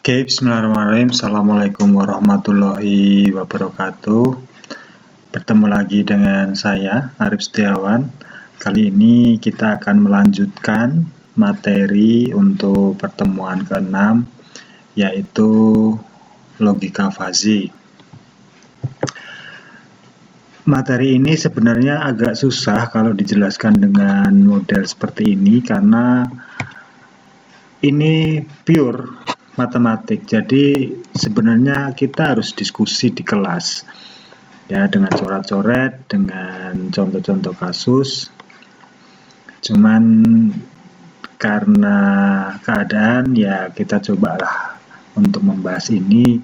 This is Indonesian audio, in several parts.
Oke, bismillahirrahmanirrahim. Assalamualaikum warahmatullahi wabarakatuh. Bertemu lagi dengan saya, Arif Setiawan. Kali ini kita akan melanjutkan materi untuk pertemuan ke-6, yaitu logika fazi. Materi ini sebenarnya agak susah kalau dijelaskan dengan model seperti ini, karena ini pure matematik. Jadi sebenarnya kita harus diskusi di kelas ya, dengan coret-coret, dengan contoh-contoh kasus. Cuman karena keadaan ya kita cobalah untuk membahas ini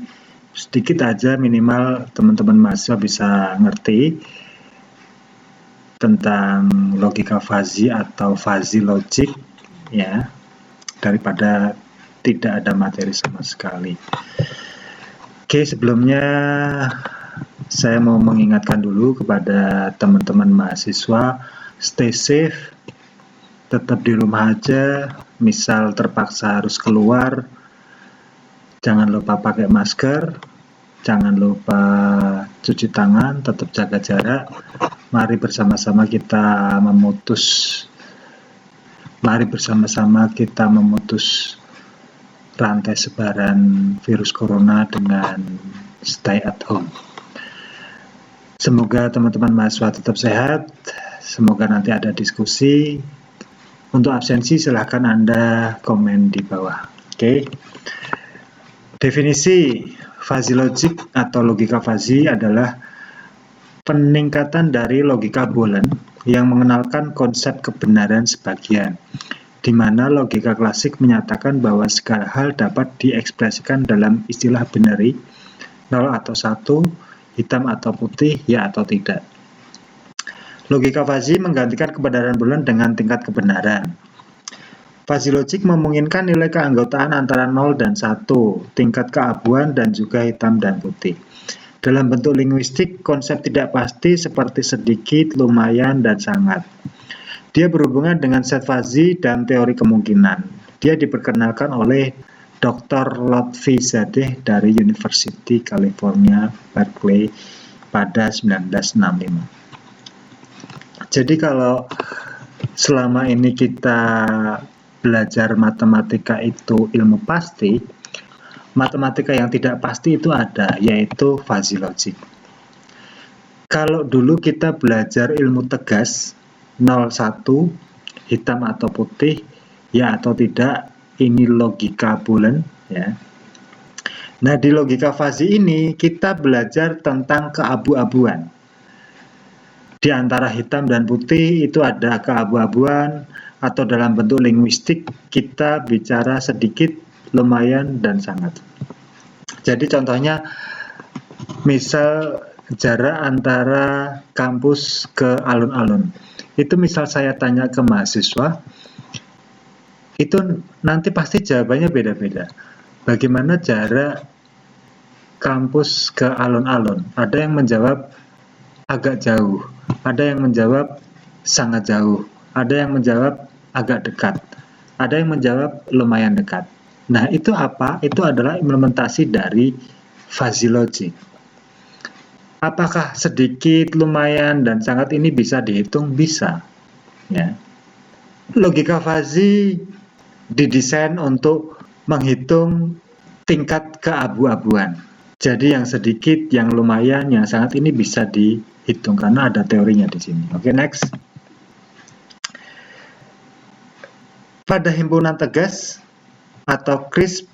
sedikit aja, minimal teman-teman mahasiswa bisa ngerti tentang logika fazi atau fazi logic ya, daripada tidak ada materi sama sekali. Oke, sebelumnya saya mau mengingatkan dulu kepada teman-teman mahasiswa, stay safe, tetap di rumah aja, misal terpaksa harus keluar, jangan lupa pakai masker, jangan lupa cuci tangan, tetap jaga jarak. Mari bersama-sama kita memutus rantai sebaran virus corona dengan stay at home. Semoga teman-teman mahasiswa tetap sehat, semoga nanti ada diskusi. Untuk absensi silahkan Anda komen di bawah. Oke. Definisi fazi logic atau logika fazi adalah peningkatan dari logika Boolean yang mengenalkan konsep kebenaran sebagian, di mana logika klasik menyatakan bahwa segala hal dapat diekspresikan dalam istilah binary, 0 atau 1, hitam atau putih, ya atau tidak. Logika fazi menggantikan kebenaran Boolean dengan tingkat kebenaran. Fazi logic memungkinkan nilai keanggotaan antara 0 dan 1, tingkat keabuan, dan juga hitam dan putih. Dalam bentuk linguistik, konsep tidak pasti seperti sedikit, lumayan, dan sangat. Dia berhubungan dengan set fazi dan teori kemungkinan. Dia diperkenalkan oleh Dr. Lotfi Zadeh dari University California, Berkeley pada 1965. Jadi kalau selama ini kita belajar matematika itu ilmu pasti, matematika yang tidak pasti itu ada, yaitu fazi logic. Kalau dulu kita belajar ilmu tegas, 0-1, hitam atau putih, ya atau tidak, ini logika Boolean ya. Nah, di logika fazi ini kita belajar tentang keabu-abuan. Di antara hitam dan putih itu ada keabu-abuan, atau dalam bentuk linguistik kita bicara sedikit, lumayan, dan sangat. Jadi contohnya, misal jarak antara kampus ke alun-alun. Itu misal saya tanya ke mahasiswa, itu nanti pasti jawabannya beda-beda. Bagaimana jarak kampus ke alun-alun? Ada yang menjawab agak jauh, ada yang menjawab sangat jauh, ada yang menjawab agak dekat, ada yang menjawab lumayan dekat. Nah, itu apa? Itu adalah implementasi dari fazi logic. Apakah sedikit, lumayan, dan sangat ini bisa dihitung? Bisa. Ya. Logika fazi didesain untuk menghitung tingkat keabu-abuan. Jadi yang sedikit, yang lumayan, yang sangat ini bisa dihitung karena ada teorinya di sini. Oke, next. Pada himpunan tegas atau crisp,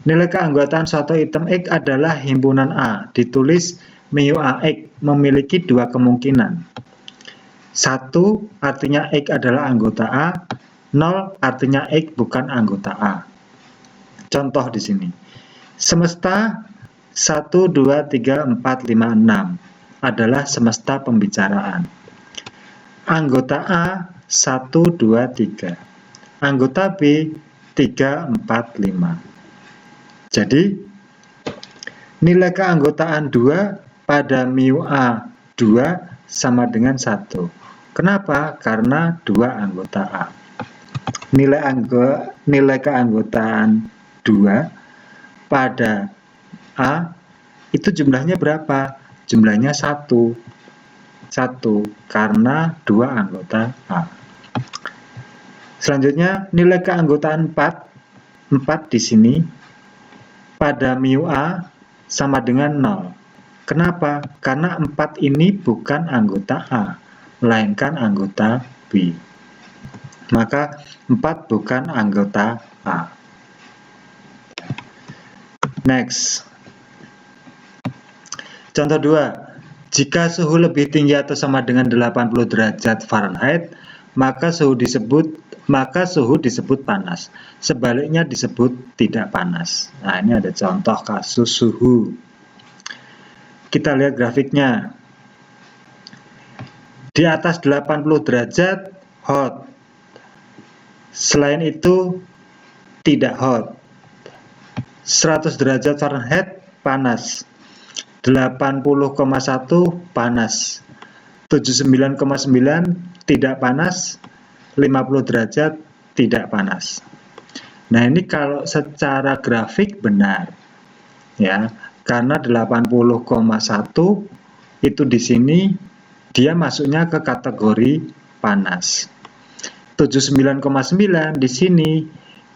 nilai keanggotaan suatu item X adalah himpunan A, ditulis mu AX, memiliki dua kemungkinan. 1 artinya X adalah anggota A, 0 artinya X bukan anggota A. Contoh di sini. Semesta 1, 2, 3, 4, 5, 6 adalah semesta pembicaraan. Anggota A 1, 2, 3. Anggota B 3, 4, 5. Jadi nilai keanggotaan 2 pada mu A 2 sama dengan 1. Kenapa? Karena 2 anggota A. Nilai keanggotaan 2 pada A, itu jumlahnya berapa? Jumlahnya 1. 1 karena 2 anggota A. Selanjutnya, nilai keanggotaan 4 di sini pada mu A sama dengan 0. Kenapa? Karena 4 ini bukan anggota A, melainkan anggota B. Maka 4 bukan anggota A. Next. Contoh 2. Jika suhu lebih tinggi atau sama dengan 80 derajat Fahrenheit, maka suhu disebut panas. Sebaliknya disebut tidak panas. Nah, ini ada contoh kasus suhu. Kita lihat grafiknya. Di atas 80 derajat hot. Selain itu tidak hot. 100 derajat Fahrenheit panas. 80,1 panas. 79,9 tidak panas. 50 derajat tidak panas. Nah, ini kalau secara grafik benar. Ya, karena 80,1 itu di sini dia masuknya ke kategori panas. 79,9 di sini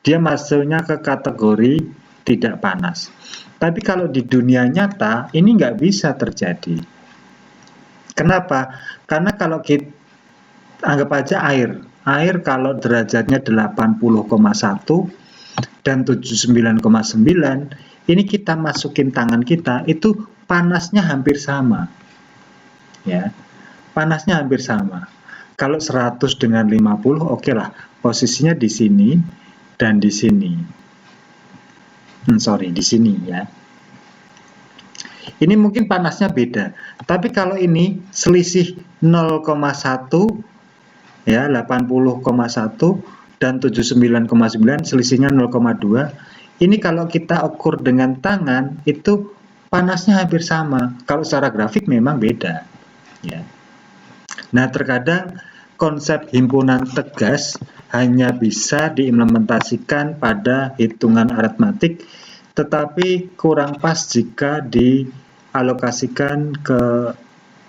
dia masuknya ke kategori tidak panas. Tapi kalau di dunia nyata ini nggak bisa terjadi. Kenapa? Karena kalau kita anggap aja air kalau derajatnya 80,1 dan 79,9, ini kita masukin tangan kita, itu panasnya hampir sama. Ya. Panasnya hampir sama. Kalau 100 dengan 50, oke lah, posisinya di sini dan di sini. Di sini ya. Ini mungkin panasnya beda, tapi kalau ini selisih 0,1 ya, 80,1 dan 79,9 selisihnya 0,2. Ini kalau kita ukur dengan tangan itu panasnya hampir sama. Kalau secara grafik memang beda ya. Nah, terkadang konsep himpunan tegas hanya bisa diimplementasikan pada hitungan aritmatik, tetapi kurang pas jika dialokasikan ke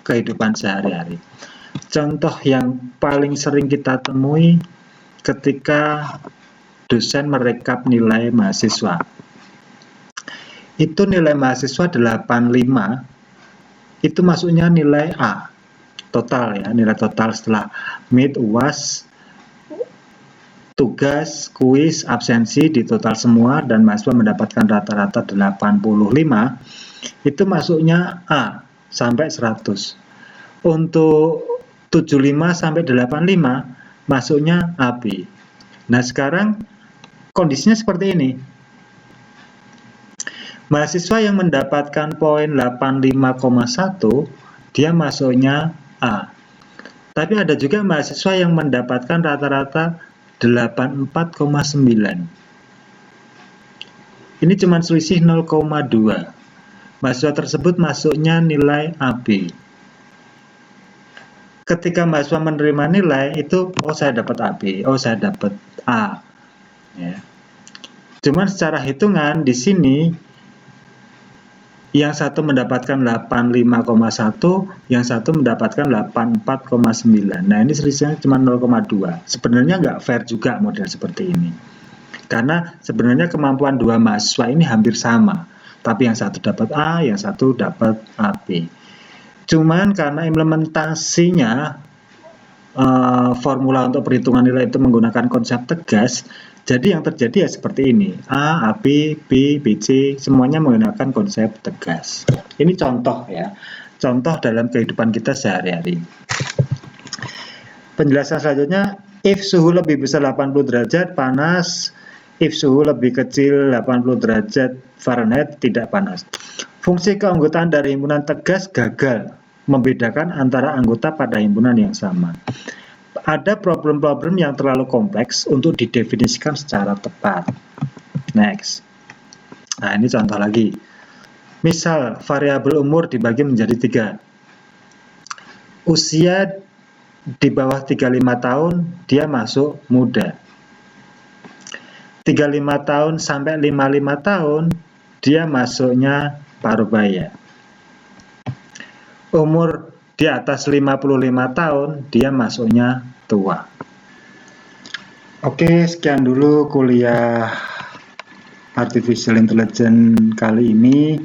kehidupan sehari-hari. Contoh yang paling sering kita temui ketika dosen merekap nilai mahasiswa. Itu nilai mahasiswa 85, itu masuknya nilai A. Total ya, nilai total setelah mid, UAS, tugas, kuis, absensi di total semua dan mahasiswa mendapatkan rata-rata 85, itu masuknya A sampai 100. Untuk 75 sampai 85 masuknya AB. Nah, sekarang kondisinya seperti ini. Mahasiswa yang mendapatkan poin 85,1 dia masuknya A. Tapi ada juga mahasiswa yang mendapatkan rata-rata 84,9. Ini cuma selisih 0,2. Mahasiswa tersebut masuknya nilai AB. Ketika mahasiswa menerima nilai itu, oh saya dapat AB, oh saya dapat A. Ya. Cuman secara hitungan di sini yang satu mendapatkan 85,1, yang satu mendapatkan 84,9. Nah, ini selisihnya cuma 0,2. Sebenarnya nggak fair juga model seperti ini. Karena sebenarnya kemampuan dua mahasiswa ini hampir sama. Tapi yang satu dapat A, yang satu dapat AB. Cuman karena implementasinya formula untuk perhitungan nilai itu menggunakan konsep tegas, jadi yang terjadi ya seperti ini. A, AB, B, BC semuanya menggunakan konsep tegas. Ini contoh ya. Contoh dalam kehidupan kita sehari-hari. Penjelasan selanjutnya, if suhu lebih besar 80 derajat panas, if suhu lebih kecil 80 derajat Fahrenheit tidak panas. Fungsi keanggotaan dari himpunan tegas gagal membedakan antara anggota pada himpunan yang sama. Ada problem-problem yang terlalu kompleks untuk didefinisikan secara tepat. Next. Nah, ini contoh lagi. Misal, variabel umur dibagi menjadi 3. Usia di bawah 35 tahun, dia masuk muda. 35 tahun sampai 55 tahun, dia masuknya parubaya. Umur di atas 55 tahun, dia masuknya tua. Oke, sekian dulu kuliah Artificial Intelligence kali ini.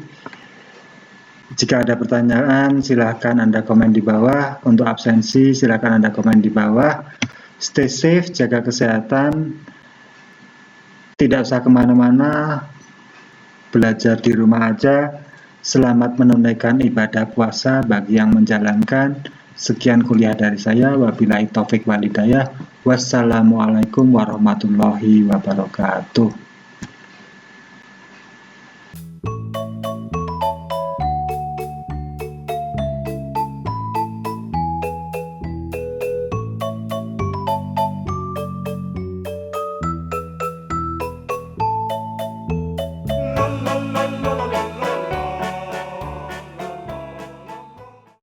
Jika ada pertanyaan, silahkan Anda komen di bawah. Untuk absensi, silahkan Anda komen di bawah. Stay safe, jaga kesehatan. Tidak usah kemana-mana, belajar di rumah aja. Selamat menunaikan ibadah puasa bagi yang menjalankan. Sekian kuliah dari saya. Wabillahi taufik walhidayah. Wassalamualaikum warahmatullahi wabarakatuh.